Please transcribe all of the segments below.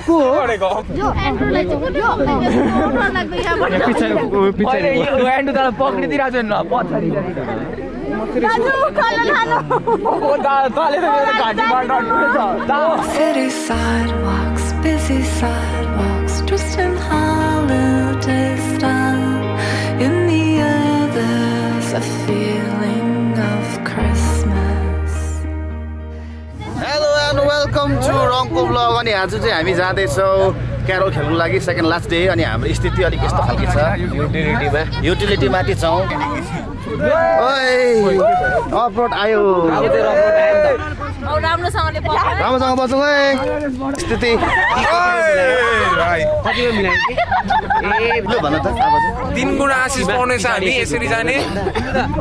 को City sidewalks, busy sidewalks, just in holiday style. In the air, there's a feeling of Christmas. Hello and welcome to रङको blog. अनि आज चाहिँ हामी जाँदैछौँ क्यारोल खेल्नु लागि सेकेन्ड लास्ट डे। अनि हाम्रो स्थिति अलिक यस्तो खालको छ, युटिलिटी माथि छौँ। अफरोड आयो, राम्रोसँग बस्छौँ है स्थिति। भन त 3 गुणा आशिष पाउनेछ हामी यसरी जाने,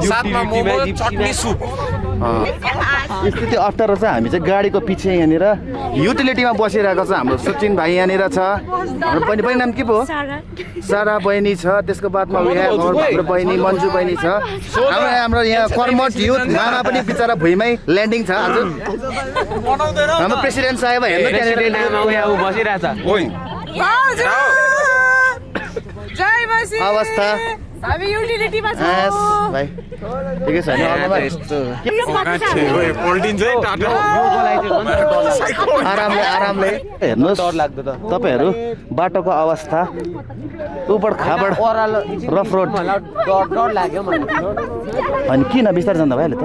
साथमा मोमो चटनी सुप। स्थिति अप्ठ्यारो छ। हामी चाहिँ गाडीको पछि यहाँनिर युटिलिटीमा बसिरहेको छ। हाम्रो सचिन भाइ यहाँनिर छ, हाम्रो बहिनी नाम के पो? सारा बहिनी छ। त्यसको बादमा हाम्रो बहिनी मन्जु बहिनी छ। हाम्रो यहाँ कर्मठ युथ मामा पनि बिचरा भुइँमै ल्यान्डिङ छ आज। हाम्रो प्रेसिडेन्ट साहेब अवस्था हामी युटिलिटीमा छौँ भाइ ठिकै छ नि? आरामले हेर्नुहोस्। तपाईँहरू बाटोको अवस्था उबड खाबड रफ रोड। अनि किन बिस्तारै जाँदा भइहाल्यो त?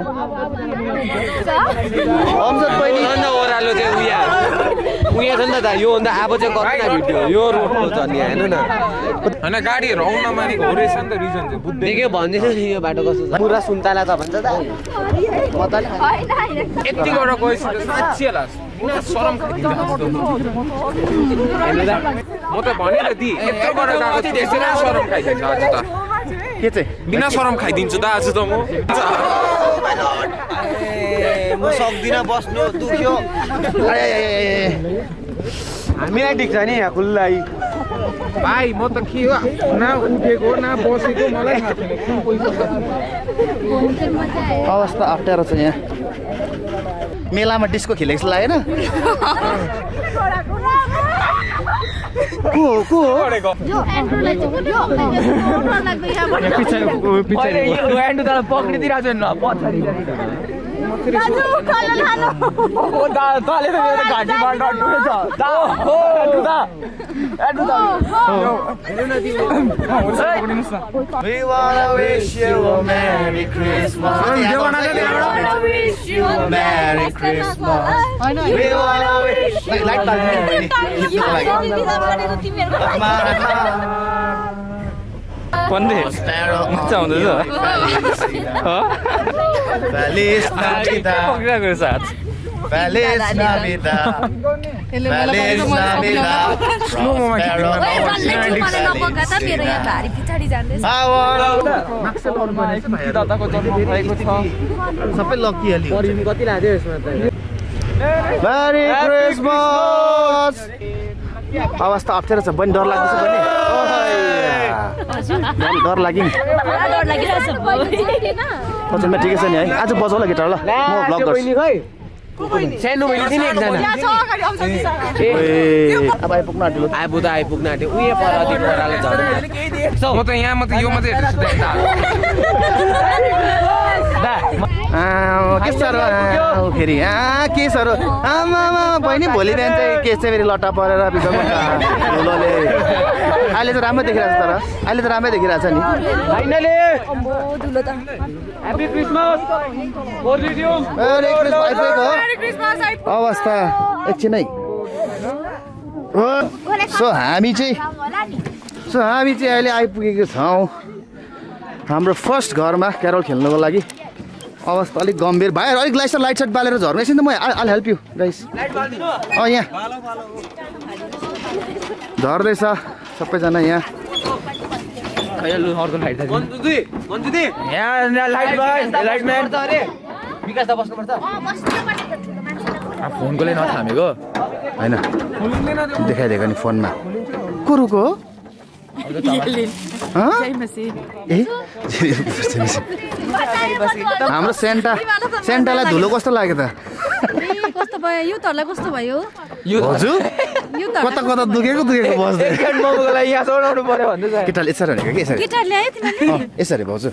अमजद बहिनी ओह्रालो चाहिँ उया छ नि त। योभन्दा अब चाहिँ गर्दैन भिडियो, यो रोडको छ नि हेर्नु न। होइन गाडीहरू आउन नमानेको हो रहेछ नि त रिजन चाहिँ। के भन्दैछ यो बाटो कस्तो छ? पुरा सुन्तला छ भन्छ त। यति गरेर गएपछि त साँच्ची होला शरम खाइदिन्छ। म त भने त दि यत्रो गरेर गएको छु त्यसै शरम खाइदिन्छ आज त। के चाहिँ बिना शरम खाइदिन्छु त आज त म। म सक्दिनँ बस्नु, दुख्यो। हामीलाई ठिक छ नि यहाँ खुल्लै। भाइ म त के हो न उठेको न बसेको मलाई थाहा छैन। अवस्था अप्ठ्यारो छ यहाँ। मेलामा डिस्को खेलेको जस्तो लागेन? We wanna wish you a Merry Christmas. We wanna wish you a Merry Christmas. We wanna wish you a Merry Feliz Navidad. Feliz Navidad. Feliz Navidad. सबै लकी अलि कति लाग्यो यसमा त? Merry Christmas. अवस्था अप्ठ्यारो छ। बहिनी डर लाग्दैछ बहिनी? डर लाग्यो नि? पछिमा ठिकै छ नि है? आज बजाउला गिटार ल, म भ्लग गर्छु। सानो मैले थिएँ नि एकजना। अब आइपुग्न आँट्यो। आइपुग्न आँट्यो। उयो पर अधिक पराले झर्यो। म त यहाँ मात्रै यो मात्रै हेर्छु के साह्रो फेरि के साह्रो आमा बहिनी भोलि बिहान चाहिँ के चाहिँ फेरि लट्टा परेर बिचमा धुलोले। अहिले त राम्रै देखिरहेको छ, तर अहिले त राम्रै देखिरहेको छ नि। Finally happy Christmas. अवस्था एकछिनै। सो हामी चाहिँ अहिले आइपुगेको छौँ हाम्रो फर्स्ट घरमा क्यारोल खेल्नुको लागि। अवस्था अलिक गम्भीर। भाइहरू अलिक लाइट साइट बालेर झर्नु एकछिन त। म आल हेल्प यु गाइस। यहाँ झर्दैछ सबैजना यहाँ। फोनकोले नथामेको होइन देखाइदिएको नि फोनमा। कुरुको हाम्रो सेन्टालाई धुलो कस्तो लाग्यो त? कस्तो भयो युथहरूलाई कस्तो भयो हजुर कता कता दुखेको बस्दै एकखेप मोमोको लागि यहाँ चढाउनु पर्यो भन्दैछ केटाले यसरी भनेको कि यसरी गिटार ल्यायो तिमीले यसरी भाउजू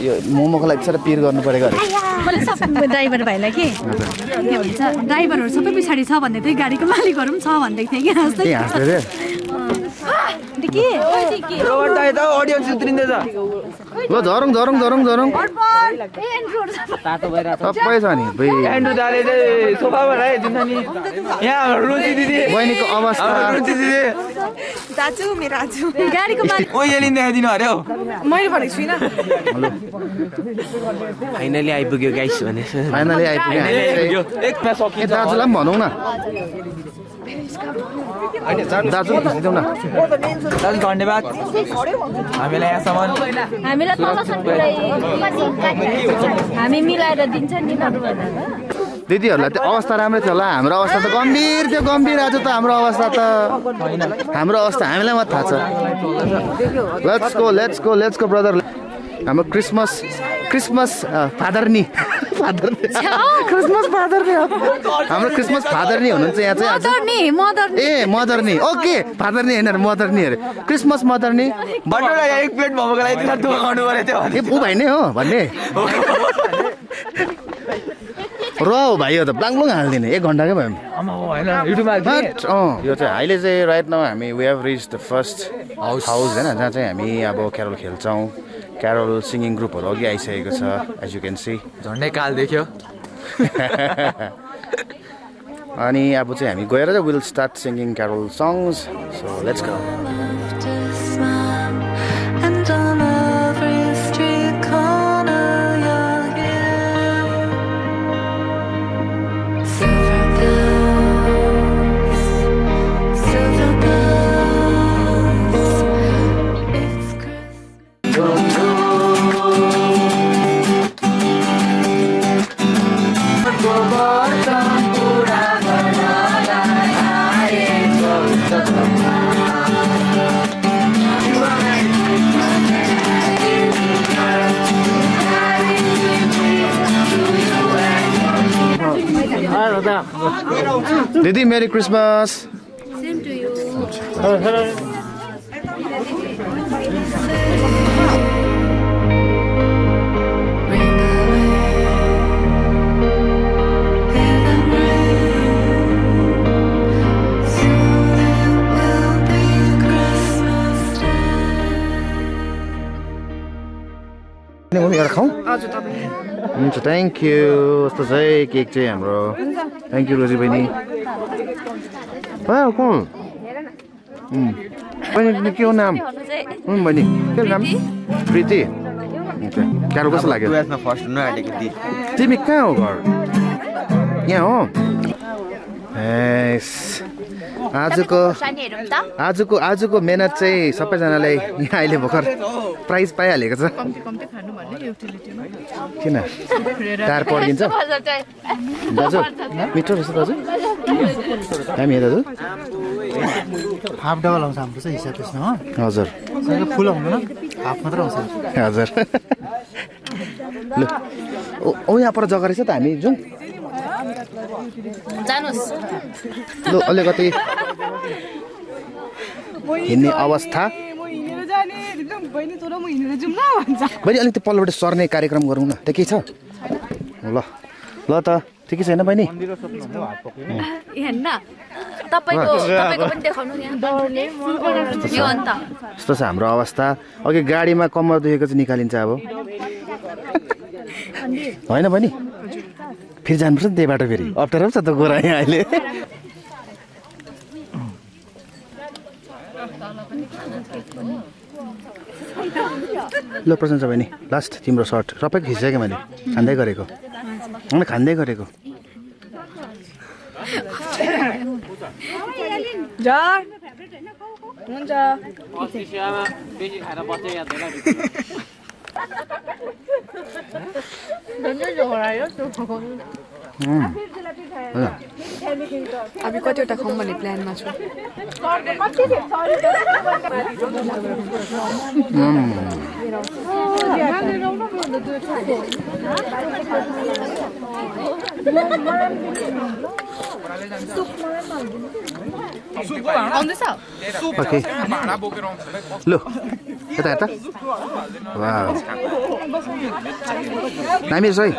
यो मोमोको लागि यसरी पिर गर्नु परेको अरे मैले सबै ड्राइभर भाइलाई के भन्छ ड्राइभरहरू सबै पछाडि छ भन्दै थिएँ गाडीको मालिकहरू पनि छ भन्दै थिएँ कि हाँस्दै के हाँस्दै के रोबर्ट दाइ त अडियन्स उत्रिँदैछ ल झरौँ झरौँ झरौँ झरौँ तातो भइरहेको सबै छ नि एन्ड्रु दाले चाहिँ सोफामा राखेको नि यहाँ हाम्रो रुचि दिदी बहिनीको अवस्था रुचि दिदी दाजु मेरो आजु गाडीको मालिक ओ एलिन देखाइदिनु अरे हौ मैले भनेको छुइनँ फाइनली आइपुग्यो गाइस भने फाइनली आइपुग्यो एक प्यास ए दाजुलाई पनि भनौँ न दाजु खिचिदिउँ न दाजु धन्यवाद हामीलाई यहाँसम्म हामीलाई तलसम्म हामी मिलाएर दिन्छ नि दिदीहरूलाई त्यो अवस्था राम्रै थियो होला हाम्रो अवस्था त गम्भीर थियो गम्भीर आज त हाम्रो अवस्था त हाम्रो अवस्था हामीलाई मात्र थाहा छ लेट्स गो ब्रदर हाम्रो क्रिसमस फादर नि क्रिसमस फादर नि हाम्रो क्रिसमस फादर नि हुनुहुन्छ यहाँ चाहिँ ए मदर नि ओके फादर नि होइन मदर नि अरे क्रिसमस मदर नि बटोरा एक प्लेट मोमोको लागि त्यहाँ दुःख गर्नु पऱ्यो त्यो ए ऊ भाइ नै हो भन्ने र भाइ यो त ब्लाङब्लुङ हालिदिने 1 घन्टाकै भयो होइन युट्युबमा यो चाहिँ अहिले चाहिँ राइट नाउ हामी we have reach the first house होइन जहाँ चाहिँ हामी अब क्यारोल खेल्छौँ क्यारोल सिङ्गिङ ग्रुपहरू अघि आइसकेको छ एज यु क्यान सी झन्डै काल देख्यो अनि अब चाहिँ हामी गएर चाहिँ will start singing carol songs so let's go to smile, and on every street corner you'll hear silver bells, silver bells. It's Christmas. दिदी मेरी क्रिसमस एउटा खाउँ हुन्छ थ्याङ्क यू यस्तो चाहिँ केक चाहिँ हाम्रो थ्याङ्क यू रोजी बहिनी कोण बहिनी के हो नाम बहिनी के नाम प्रीति क्यारो कस्तो लाग्यो फर्स्ट हुनु आँटेको थिएँ तिमी कहाँ हो घर यहाँ हो आजको मेहनत चाहिँ सबैजनालाई यहाँ अहिले भर्खर प्राइज पाइहालेको छ किन टार पड्किन्छ दाजु मिठो रहेछ दाजु हामी दाजु हाफ डबल आउँछ हाम्रो चाहिँ हिसाब त्यसमा हो हजुर फुल आउँदैन हाफ मात्र आउँछ हजुर ल ओ यहाँ पर जग्गा रहेछ त हामी जाउँ ल अलिकति हिँड्ने अवस्था बहिनी अलिक त्यो पल्लोबाट सर्ने कार्यक्रम गरौँ न त्यो के छ ल ल त ठिकै छैन बहिनी यस्तो छ हाम्रो अवस्था अघि गाडीमा कम्मर दुखेको चाहिँ निकालिन्छ अब होइन बहिनी फेरि जानुपर्छ नि त्यही बाटो फेरि अप्ठ्यारो पनि छ त गोरा यहाँ अहिले ल प्रशंसा बहिनी लास्ट तिम्रो सर्ट सबै खिचिसकेँ मैले खाँदै गरेको खाँदै गरेको हामी कतिवटा खाउँ भन्ने प्लानमा छु आउँदैछ ओके लु यता यता वाउ दामी रहेछ है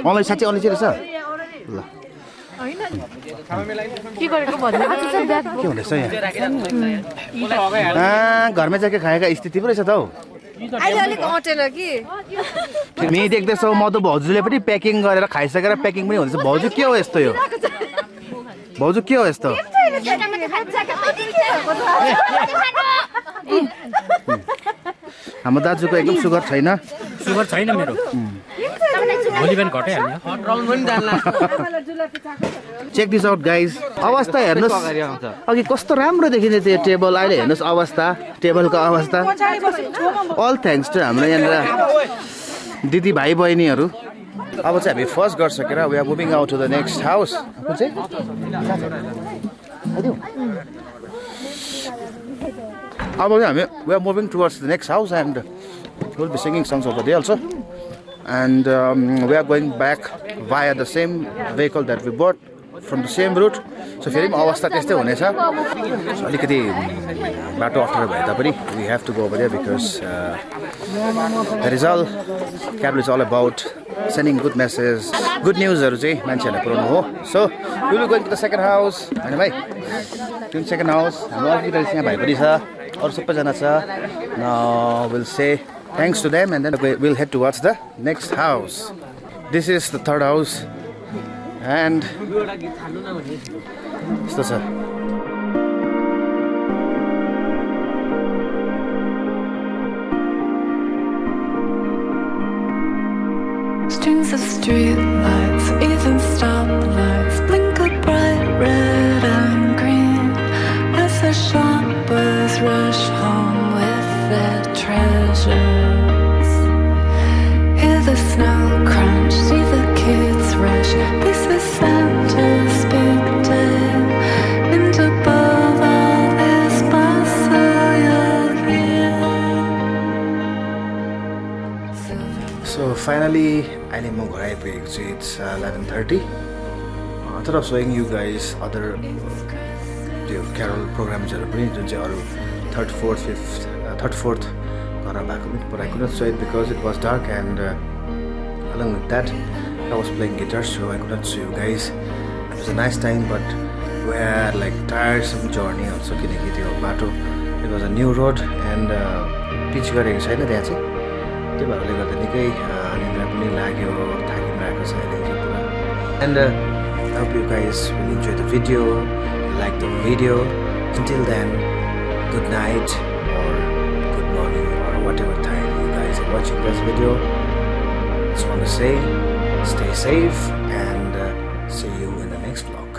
अनलाइन साँच्चै अनलाइन रहेछ ल के गरेको भन्नु के हुँदैछ यहाँ घरमै चाहिँ के खाएका स्थिति पो रहेछ त हौ अहिले अलिक अटेर कि तिमी देख्दैछौ मधु भाउजूले पनि प्याकिङ गरेर खाइसकेर प्याकिङ पनि हुँदैछ भाउजू के हो यस्तो यो भाउजू के हो यस्तो हाम्रो दाजुको एकदम सुगर छैन सुगर छैन मेरो भोलि बिहान घटाइहाल्यो चेक दिस आउट गाइज अवस्था हेर्नुहोस् अघि कस्तो राम्रो देखिने त्यो टेबल अहिले हेर्नुहोस् अवस्था टेबलको अवस्था अल थ्याङ्क्स टु हाम्रो यहाँनिर दिदी भाइ बहिनीहरू अब चाहिँ हामी फर्स्ट गरिसकेर we are moving out to the next house अब चाहिँ हामी we are moving towards the next house and will be singing songs over there also and we are going back via the same vehicle that we bought from the same route. So फेरि पनि अवस्था त्यस्तै हुनेछ अलिकति बाटो अप्ठ्यारो भए तापनि we have to go over there because that is all Capital is all about sending good messages, good newsहरू चाहिँ मान्छेहरूलाई पुऱ्याउनु हो. So we will be going to the second house. हैन भाइ त्यो second house हाम्रो अलिकति यहाँ भाइ पनि छ अरू सबैजना छ. Now we'll say thanks to them and then we'll head towards the next house. This is the third house and so Strings of street lights, even stoplights, blink a bright red and green as the shoppers rush home with their treasures. Hear the snow crunch, see the kids rush. This is Santa's big day, and above all this bustle you'll hear. So finally अहिले म घर आइपुगेको छु. It's 11:30. I thought of showing you guys other त्यो Carroll प्रोग्राम्सहरू पनि जुन चाहिँ अरू थर्ड फोर्थ गरेर भएको पनि but I couldn't show it because it was dark and along with that I was playing guitar so I couldn't show you guys. It was a nice time but we are like tiresome journey also किनकि त्यो बाटो it was a new road and pitch गरेको छैन त्यहाँ चाहिँ त्यो भएकोले गर्दा निकै निद्रा पनि लाग्यो थाकी पनि आएको छ अहिले चाहिँ पुरा. And I hope you guys will enjoy the video, like the video. Until then, good night or good morning or whatever time you guys are watching this video. Just want to say stay safe and see you in the next vlog.